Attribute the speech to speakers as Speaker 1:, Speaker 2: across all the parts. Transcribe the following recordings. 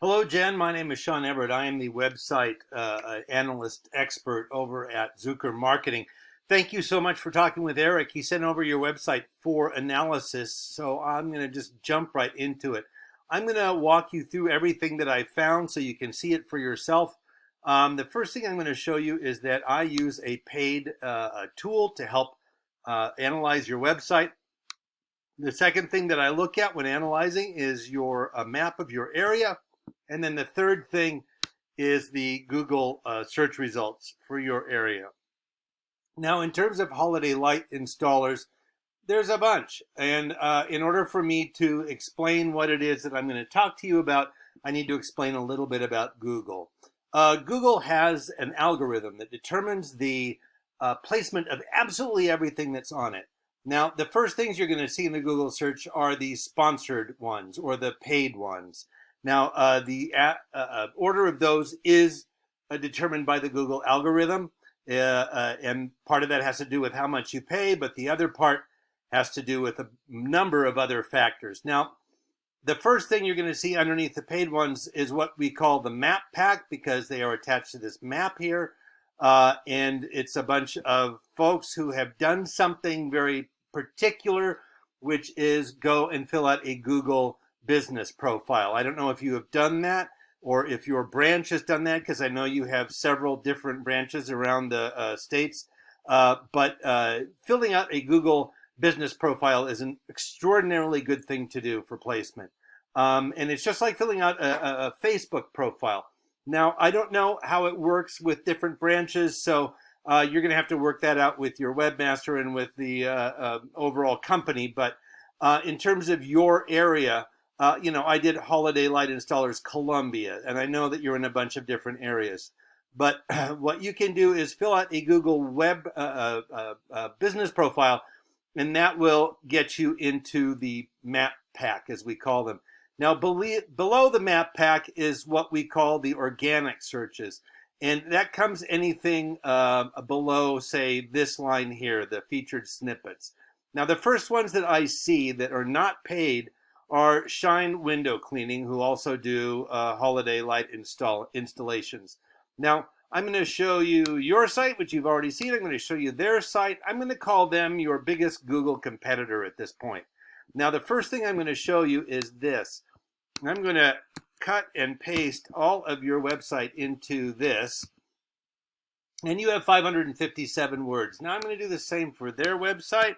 Speaker 1: Hello, Jen. My name is Sean Everett. I am the website analyst expert over at Zucker Marketing. Thank you so much for talking with Eric. He sent over your website for analysis, so I'm going to just jump right into it. I'm going to walk you through everything that I found so you can see it for yourself. The first thing I'm going to show you is that I use a paid tool to help analyze your website. The second thing that I look at when analyzing is a map of your area. And then the third thing is the Google search results for your area. Now, in terms of holiday light installers, there's a bunch. And in order for me to explain what it is that I'm going to talk to you about, I need to explain a little bit about Google. Google has an algorithm that determines the placement of absolutely everything that's on it. Now, the first things you're going to see in the Google search are the sponsored ones or the paid ones. Now, the order of those is determined by the Google algorithm, and part of that has to do with how much you pay, but the other part has to do with a number of other factors. Now, the first thing you're going to see underneath the paid ones is what we call the map pack, because they are attached to this map here, and it's a bunch of folks who have done something very particular, which is go and fill out a Google business profile. I don't know if you have done that or if your branch has done that, because I know you have several different branches around the states. But filling out a Google business profile is an extraordinarily good thing to do for placement. And it's just like filling out a Facebook profile. Now, I don't know how it works with different branches, so you're going to have to work that out with your webmaster and with the overall company. But in terms of your area, I did Holiday Light Installers Columbia, and I know that you're in a bunch of different areas. But what you can do is fill out a Google web business profile, and that will get you into the map pack, as we call them. Now, below the map pack is what we call the organic searches. And that comes anything below, say, this line here, the featured snippets. Now, the first ones that I see that are not paid are Shine Window Cleaning, who also do holiday light installations. Now, I'm going to show you your site, which you've already seen. I'm going to show you their site. I'm going to call them your biggest Google competitor at this point. Now, the first thing I'm going to show you is this. I'm going to cut and paste all of your website into this, and you have 557 words. Now I'm going to do the same for their website.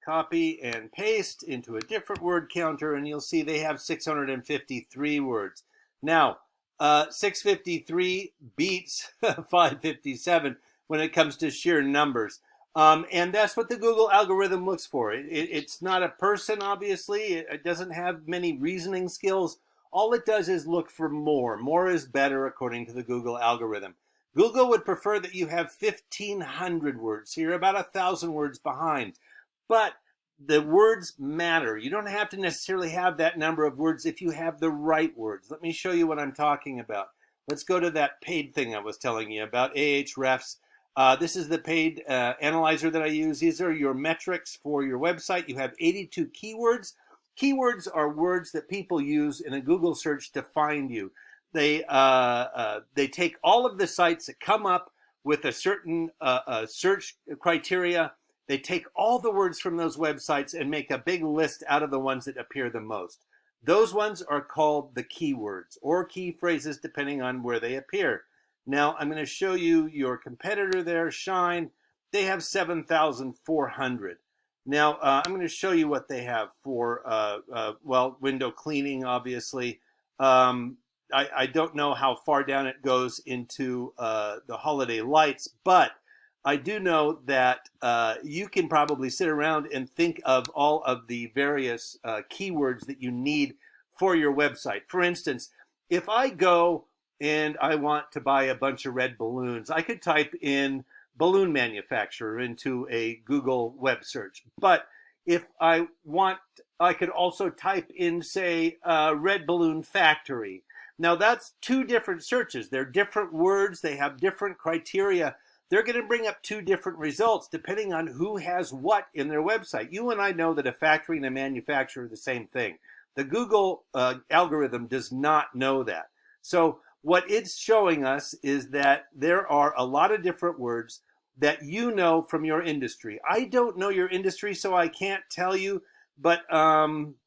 Speaker 1: Copy and paste into a different word counter, and you'll see they have 653 words. Now, 653 beats 557 when it comes to sheer numbers. And that's what the Google algorithm looks for. It's not a person, obviously. It doesn't have many reasoning skills. All it does is look for more. More is better, according to the Google algorithm. Google would prefer that you have 1,500 words. So you're about 1,000 words behind. But the words matter. You don't have to necessarily have that number of words if you have the right words. Let me show you what I'm talking about. Let's go to that paid thing I was telling you about, Ahrefs. This is the paid analyzer that I use. These are your metrics for your website. You have 82 keywords. Keywords are words that people use in a Google search to find you. They take all of the sites that come up with a certain search criteria. They take all the words from those websites and make a big list out of the ones that appear the most. Those ones are called the keywords or key phrases, depending on where they appear. Now, I'm going to show you your competitor there, Shine. They have 7,400. Now, I'm going to show you what they have for, window cleaning, obviously. I don't know how far down it goes into the holiday lights, but I do know that you can probably sit around and think of all of the various keywords that you need for your website. For instance, if I go and I want to buy a bunch of red balloons, I could type in balloon manufacturer into a Google web search. But if I want, I could also type in, say, red balloon factory. Now that's two different searches. They're different words. They have different criteria. They're going to bring up two different results depending on who has what in their website. You and I know that a factory and a manufacturer are the same thing. The Google algorithm does not know that. So what it's showing us is that there are a lot of different words that you know from your industry. I don't know your industry, so I can't tell you, but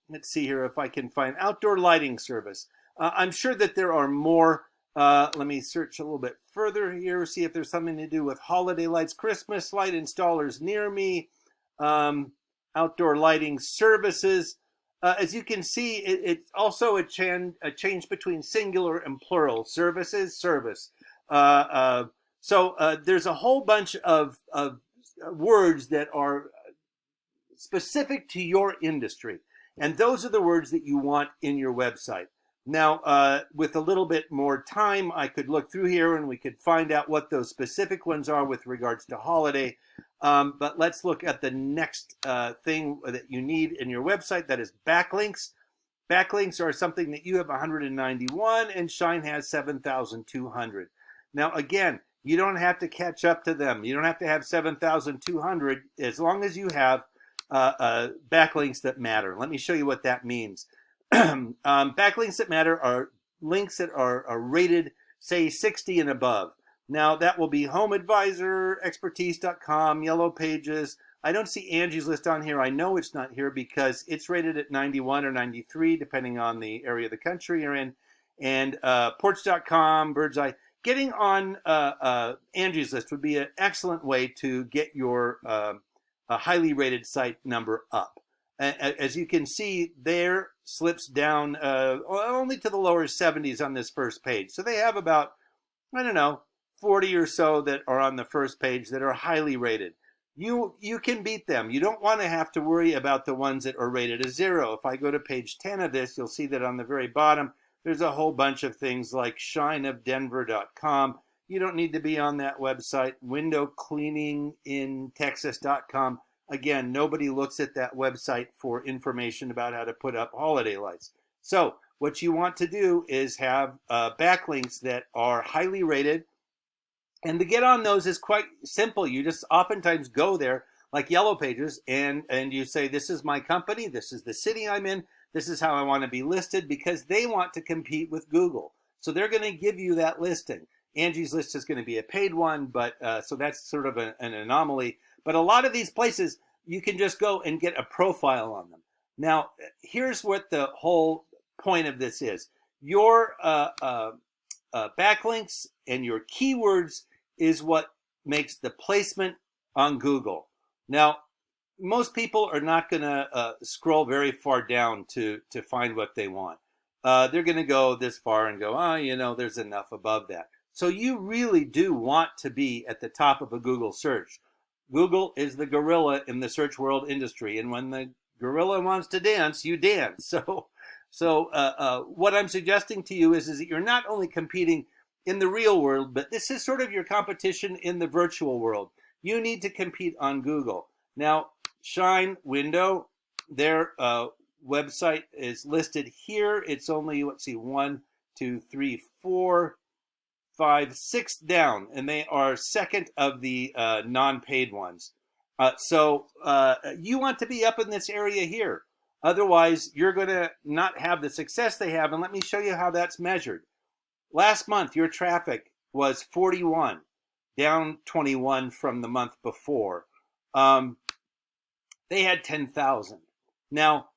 Speaker 1: let's see here if I can find outdoor lighting service. I'm sure that there are more. Let me search a little bit further here, see if there's something to do with holiday lights, Christmas light installers near me, outdoor lighting services. As you can see, it's also a change between singular and plural. Services, service. So there's a whole bunch of words that are specific to your industry. And those are the words that you want in your website. Now, with a little bit more time, I could look through here and we could find out what those specific ones are with regards to holiday. But let's look at the next thing that you need in your website. That is backlinks. Backlinks are something that you have 191 and Shine has 7,200. Now, again, you don't have to catch up to them. You don't have to have 7,200 as long as you have backlinks that matter. Let me show you what that means. Backlinks that matter are links that are rated, say, 60 and above. Now, that will be Home Advisor, Expertise.com, Yellow Pages. I don't see Angie's List on here. I know it's not here because it's rated at 91 or 93, depending on the area of the country you're in. And Porch.com, Birdseye. Getting on Angie's List would be an excellent way to get your highly rated site number up. As you can see, there slips down only to the lower 70s on this first page. So they have about, I don't know, 40 or so that are on the first page that are highly rated. You can beat them. You don't want to have to worry about the ones that are rated a 0. If I go to page 10 of this, you'll see that on the very bottom, there's a whole bunch of things like shineofdenver.com. You don't need to be on that website. WindowcleaninginTexas.com. Again, nobody looks at that website for information about how to put up holiday lights. So what you want to do is have backlinks that are highly rated. And to get on those is quite simple. You just oftentimes go there like Yellow Pages and you say, this is my company, this is the city I'm in, this is how I want to be listed, because they want to compete with Google. So they're going to give you that listing. Angie's List is going to be a paid one, but so that's sort of an anomaly. But a lot of these places, you can just go and get a profile on them. Now, here's what the whole point of this is. Your backlinks and your keywords is what makes the placement on Google. Now, most people are not going to scroll very far down to find what they want. They're going to go this far and go, oh, you know, there's enough above that. So you really do want to be at the top of a Google search. Google is the gorilla in the search world industry, and when the gorilla wants to dance, you dance. So what I'm suggesting to you is that you're not only competing in the real world, but this is sort of your competition in the virtual world. You need to compete on Google. Now, Shine Window, their website is listed here. It's only, let's see, 1, 2, 3, 4, 5, 6 down, and they are second of the non-paid ones. So you want to be up in this area here. Otherwise, you're going to not have the success they have. And let me show you how that's measured. Last month, your traffic was 41, down 21 from the month before. They had 10,000. Now,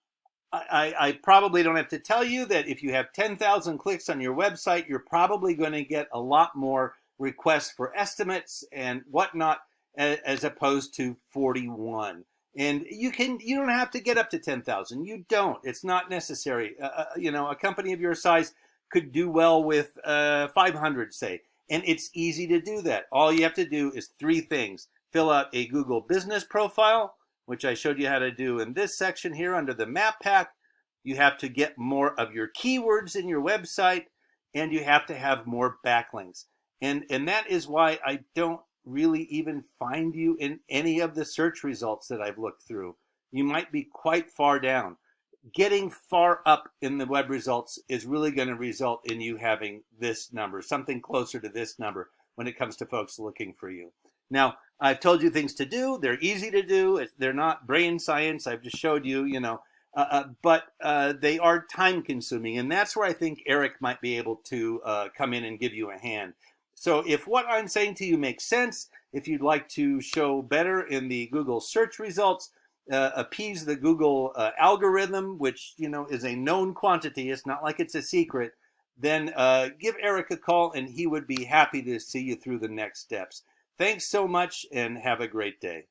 Speaker 1: I probably don't have to tell you that if you have 10,000 clicks on your website, you're probably going to get a lot more requests for estimates and whatnot as opposed to 41. And you don't have to get up to 10,000. You don't. It's not necessary. You know, a company of your size could do well with 500, say. And it's easy to do that. All you have to do is 3 things. Fill out a Google business profile, which I showed you how to do in this section here under the map pack. You have to get more of your keywords in your website, and you have to have more backlinks. And that is why I don't really even find you in any of the search results that I've looked through. You might be quite far down. Getting far up in the web results is really going to result in you having this number, something closer to this number when it comes to folks looking for you. Now, I've told you things to do. They're easy to do. They're not brain science. I've just showed you, you know, but they are time consuming. And that's where I think Eric might be able to come in and give you a hand. So if what I'm saying to you makes sense, if you'd like to show better in the Google search results, appease the Google algorithm, which is a known quantity, it's not like it's a secret, then give Eric a call and he would be happy to see you through the next steps. Thanks so much and have a great day.